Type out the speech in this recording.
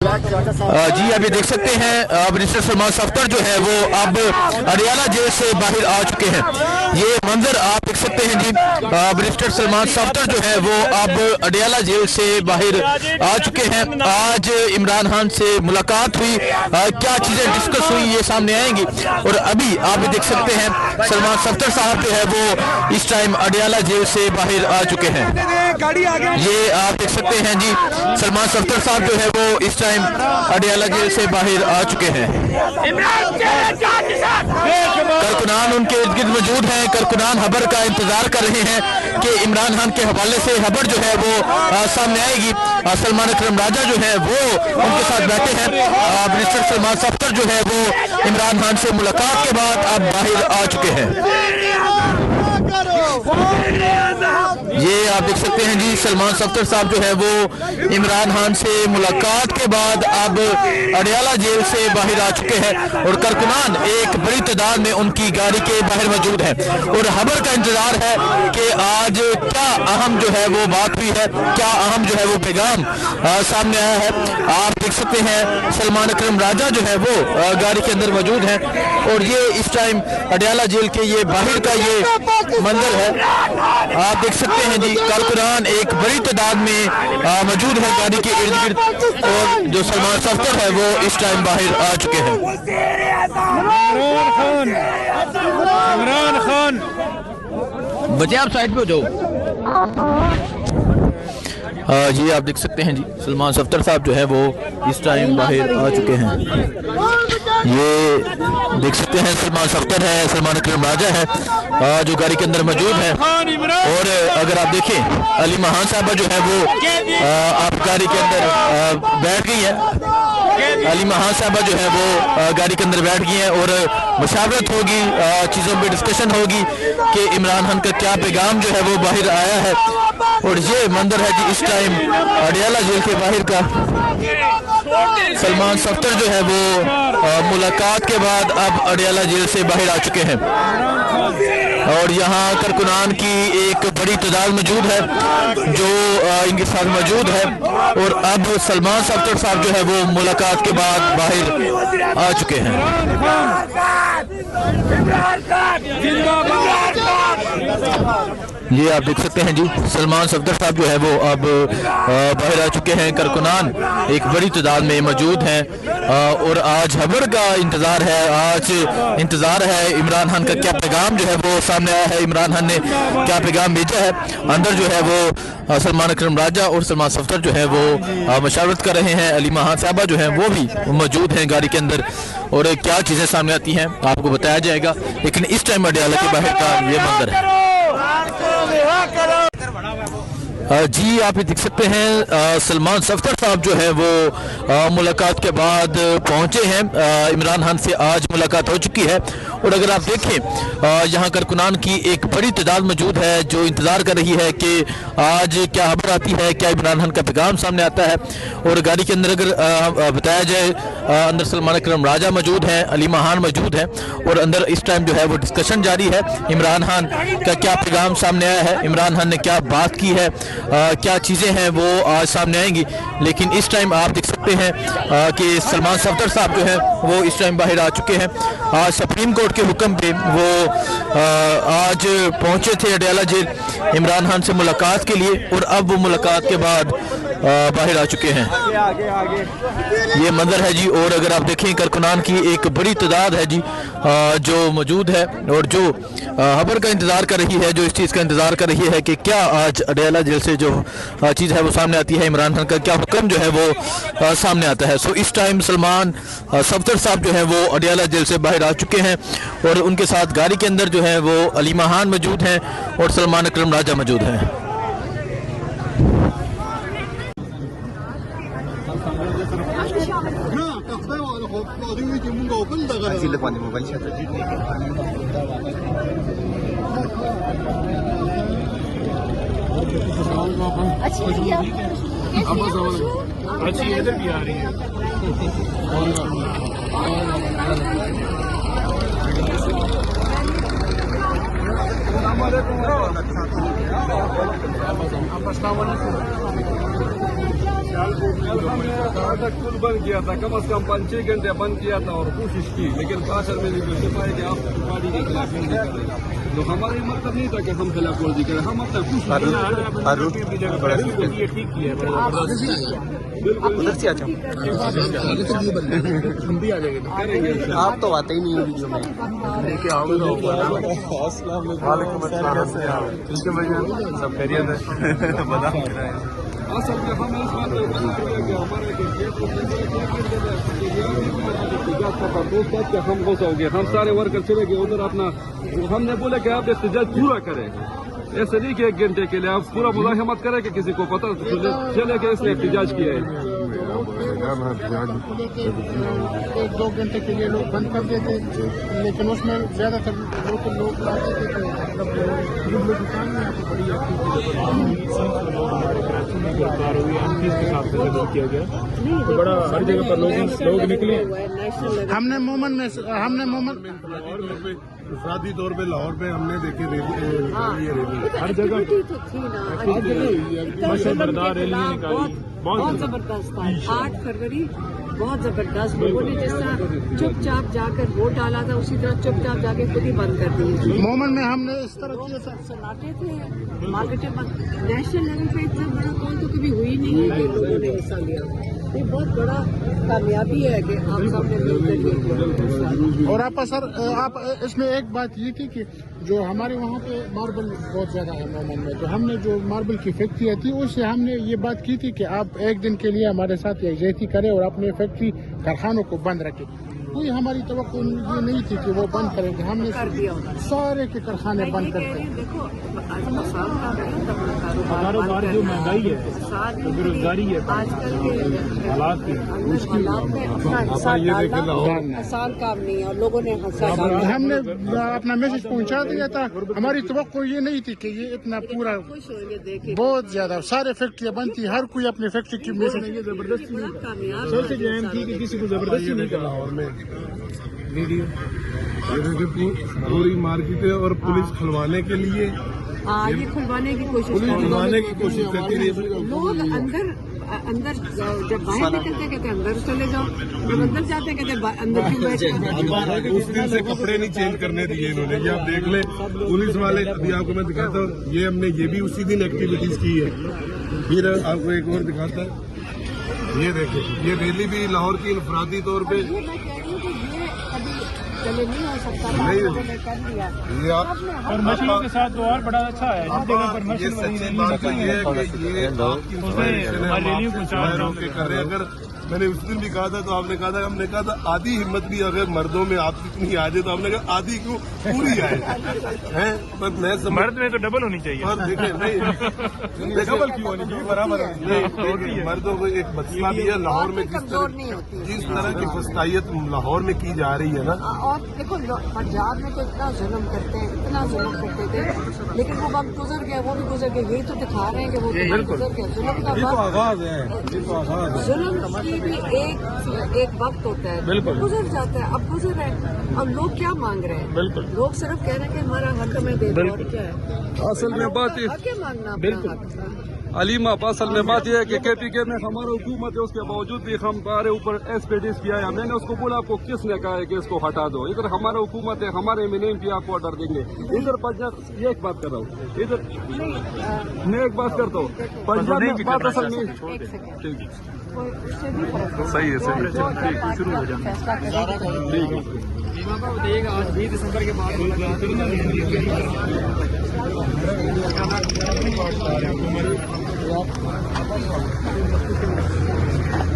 जी अभी देख सकते हैं मिनिस्टर सलमान सफ्तर जो है वो अब अडियाला जेल से बाहर आ चुके हैं। ये मंजर आप देख सकते हैं जी। मिनिस्टर सलमान सफ्तर जो है वो अब अडियाला जेल से बाहर आ चुके हैं। आज इमरान खान से मुलाकात हुई, क्या चीजें डिस्कस हुई ये सामने आएंगी। और अभी आप भी देख सकते हैं सलमान सफ्तर साहब जो है वो इस टाइम अडियाला जेल से बाहर आ चुके हैं। ये आप देख सकते हैं जी, सलमान सफ्तर साहब जो है वो इस टाइम अडियाला जेल से बाहर आ चुके हैं। कारकुनान उनके इर्द गिर्द मौजूद हैं। कारकुनान खबर का इंतजार कर रहे हैं कि इमरान खान के हवाले से खबर जो है वो सामने आएगी। सलमान अकरम राजा जो है वो उनके साथ बैठे हैं। मिनिस्टर सलमान सफ्तर जो है वो इमरान खान से मुलाकात के बाद अब बाहर आ चुके हैं। ये आप देख सकते हैं जी, सलमान सफ्तर साहब जो है वो इमरान खान से मुलाकात के बाद अब अडियाला जेल से बाहर आ चुके हैं। और कारकुनान एक बड़ी तादाद में उनकी गाड़ी के बाहर मौजूद है और खबर का इंतजार है कि आज क्या अहम जो है वो बात हुई है, क्या अहम जो है वो पैगाम सामने आया है। आप देख सकते हैं सलमान अकरम राजा जो है वो गाड़ी के अंदर मौजूद है। और ये इस टाइम अडियाला जेल के ये बाहर का ये मंजर है, आप देख सकते हैं जी। कारकुनान एक बड़ी तादाद में मौजूद है गाड़ी के इर्द गिर्द और जो सलमान सफ्तर है वो इस टाइम बाहर आ चुके हैं। इमरान खान बचे आप साइड पे हो जाओ। जी आप देख सकते हैं जी, सलमान सफ्तर साहब जो है वो इस टाइम बाहर आ चुके हैं। ये देख सकते हैं सलमान सफ्तर है, सलमान अकरम राजा है जो गाड़ी के अंदर मौजूद है। और अगर आप देखें अली महान साहबा जो है वो आप गाड़ी के अंदर बैठ गई है। अली महान साहबा जो है वो गाड़ी के अंदर बैठ गई हैं और मुशावरत होगी, चीज़ों पे डिस्कशन होगी कि इमरान खान का क्या पैगाम जो है वो बाहर आया है। और ये मंजर है जी इस टाइम अडियाला जेल के बाहर का। सलमान सफ्तर जो है वो मुलाकात के बाद अब अडियाला जेल से बाहर आ चुके हैं। और यहाँ कारकुनान की एक बड़ी तादाद मौजूद है जो इनके साथ मौजूद है। और अब सलमान सफ्तर साहब जो है वो मुलाकात के बाद बाहर आ चुके हैं। ये आप देख सकते हैं जी, सलमान सफ्तर साहब जो है वो अब बाहर आ चुके हैं। कारकुनान एक बड़ी तादाद में मौजूद हैं और आज खबर का इंतज़ार है, आज इंतज़ार है इमरान खान का क्या पैगाम जो है वो सामने आया है, इमरान खान ने क्या पैगाम भेजा है। अंदर जो है वो सलमान अकरम राजा और सलमान सफ्तर जो है वो मशावरत कर रहे हैं। अली महान साहबा जो है वो भी मौजूद हैं गाड़ी के अंदर और क्या चीज़ें सामने आती हैं आपको बताया जाएगा। लेकिन इस टाइम अडियाला के बाहर का ये मंजर है। जी आप ये देख सकते हैं सलमान सफ्तर साहब जो है वो मुलाकात के बाद पहुंचे हैं। इमरान खान से आज मुलाकात हो चुकी है। और अगर आप देखें यहाँ कारकुनान की एक बड़ी तादाद मौजूद है जो इंतज़ार कर रही है कि आज क्या खबर आती है, क्या इमरान खान का पैगाम सामने आता है। और गाड़ी के अंदर अगर बताया जाए अंदर सलमान अकरम राजा मौजूद हैं, अली महान मौजूद हैं और अंदर इस टाइम जो है वो डिस्कशन जारी है। इमरान खान का क्या पैगाम सामने आया है, इमरान खान ने क्या बात की है, क्या चीज़ें हैं वो आज सामने आएंगी। लेकिन इस टाइम आप देख सकते हैं कि सलमान सफ्तर साहब जो है वो इस टाइम बाहर आ चुके हैं। आज सुप्रीम कोर्ट के हुक्म पे वो आज पहुंचे थे अडियाला जेल इमरान खान से मुलाकात के लिए और अब वो मुलाकात के बाद बाहर आ चुके हैं। ये मंजर है जी। और अगर आप देखें कारकुनान की एक बड़ी तादाद है जी जो मौजूद है और जो खबर का इंतज़ार कर रही है, जो इस चीज़ का इंतज़ार कर रही है कि क्या आज अडियाला जेल से जो चीज़ है वो सामने आती है, इमरान खान का क्या हुक्म जो है वो सामने आता है। सो इस टाइम सलमान सफ्तर साहब जो है वो अडियाला जेल से बाहर आ चुके हैं और उनके साथ गाड़ी के अंदर जो है वो अली महान मौजूद हैं और सलमान अकरम राजा मौजूद हैं। अच्छी इधर भी आ रही है। अस्सलाम वालेकुम। हमने पुल बंद किया था, कम से कम 5-6 घंटे बंद किया था और कोशिश की, लेकिन कासर में नहीं पाए कि आप गाड़ी के खिलाफ नहीं करेगा। तो हमारा मतलब नहीं था कि हम खिलाफ वर्जी करें, हम अपना कुछ ये ठीक किया है। उधर से आ जाओ, हम भी आ जाएंगे। आप तो आते ही नहीं हो वीडियो में। लेके आओगे तो सब खैरियत है। बता असल में हम इस बात पर बना कि हमारे कि हम गुस्सा हो गए, हम सारे वर्कर चले गए उधर अपना, हमने बोला कि आप एहतजाज पूरा करें, ऐसे नहीं कि 1 घंटे के लिए आप पूरा मुजाहमत करें कि किसी को पता चले कि इसने एहतजाज किया है। 1-2 घंटे के लिए लोग बंद कर देते, लेकिन उसमें ज्यादातर लोग आते थे कि दुकान में आके बड़ी किया गया तो बड़ा हर जगह पर लोग निकले। हमने मोमन इफरादी तौर पे लाहौर पे हमने देखे हर जगह मशहूरदार रैलियां निकाली, बहुत जबरदस्त था। 8 फरवरी बहुत जबरदस्त, लोगों ने जिस तरह चुपचाप जाकर वोट डाला था उसी तरह चुपचाप जाके खुद ही बंद कर दिए। मोमन में हमने इस तरह किया था, सन्नाटे थे, मार्केटें बंद। नेशनल लेवल पे इतना बड़ा कौन तो कभी हुई नहीं है कि लोगों ने हिस्सा लिया। ये बहुत बड़ा कामयाबी है कि आप सब ने मिलकर ये। और आप सर आप इसमें एक बात ये थी कि जो हमारे वहाँ पे मार्बल बहुत ज्यादा है मोमन में, तो हमने जो मार्बल की फैक्ट्री थी उससे हमने ये बात की थी कि आप 1 दिन के लिए हमारे साथ यकजहती करें और अपने फैक्ट्री कारखानों को बंद रखें। कोई हमारी तवक्को ये नहीं थी कि वो बंद करेंगे, हमने सारे के कारखाने बंद कर दिए। देखो कारोबार जो महंगाई है, बेरोजगारी है, आजकल के हालात की आसान काम नहीं है और लोगों ने हमने अपना मैसेज पहुंचा दिया था। हमारी तवक्को ये नहीं थी कि ये इतना पूरा खुश होंगे देखे। बहुत ज्यादा सारे फैक्ट्रियां बंद थी, हर कोई अपनी फैक्ट्री की मैसेज जबरदस्ती बड़ा कामयाब सबसे अहम थी कि किसी को जबरदस्ती नहीं करना। लाहौर में वीडियो पूरी मार्केट है और पुलिस खुलवाने के लिए ये खुलवाने की कोशिश करती रही। लोग अंदर जब बाहर निकलते कहते अंदर चले जाओ, जब अंदर जाते कहते अंदर क्यों बैठे। उस दिन से कपड़े नहीं चेंज करने दिए इन्होंने, ये आप देख ले। पुलिस वाले अभी आपको मैं दिखाता हूँ, ये हमने ये भी उसी दिन एक्टिविटीज की है। फिर आपको एक और दिखाता है, ये देखिए, ये रैली भी लाहौर की इनफरादी तौर पे ये मैं कह रही हूँ कि ये कभी चले नहीं हो सकता, नहीं। लोगों ने कर लिया। ये आप और मछलियों के साथ तो और बड़ा अच्छा है, जिस जगह पर ये मछली सच्ची बात तो ये है कि ये आपकी इंस्पिरेशन है, हम आपसे इंस्पायर होके कर रहे हैं। अगर मैंने उस दिन भी कहा था तो आपने कहा था, हमने कहा था आधी हिम्मत भी अगर मर्दों में आप इतनी आ जाए तो हमने कहा आधी क्यों पूरी आए हैं। पर मैं मर्द में तो डबल होनी चाहिए। पर देखें नहीं डबल क्यों होनी चाहिए, बराबर नहीं। मर्दों को एक मसला भी है लाहौर में, जिस तरह की फस्तायत लाहौर में की जा रही है ना। और देखो पंजाब में तो इतना जुल्म करते हैं, इतना जुल्म करते थे, लेकिन वो वक्त गुजर गया, वो भी गुजर गया। यही तो दिखा रहे हैं कि वो गुजर गया। जुल्म का जुल्म की भी एक वक्त होता है, गुजर जाता है। अब गुजर है, अब लोग क्या मांग रहे हैं? लोग सिर्फ कह रहे हैं कि हमारा हक हमें दे दो, और क्या है असल में बात हक है मांगना अपना हक। अलीमा असल में बात यह है कि KPK में हमारा हुकूमत है, उसके बावजूद भी हमारे ऊपर SPDs किया है। मैंने उसको बोला आपको किसने कहा है कि इसको हटा दो, इधर हमारा हुकूमत है, हमारे एमएनएम भी आपको ऑर्डर देंगे। इधर पंजाब, ये एक बात कर रहा हूँ, इधर मैं एक बात करता हूँ, पंजाब में बात असल में सही है, सही है, ठीक शुरू हो जाना। आज 20 दिसंबर के बाद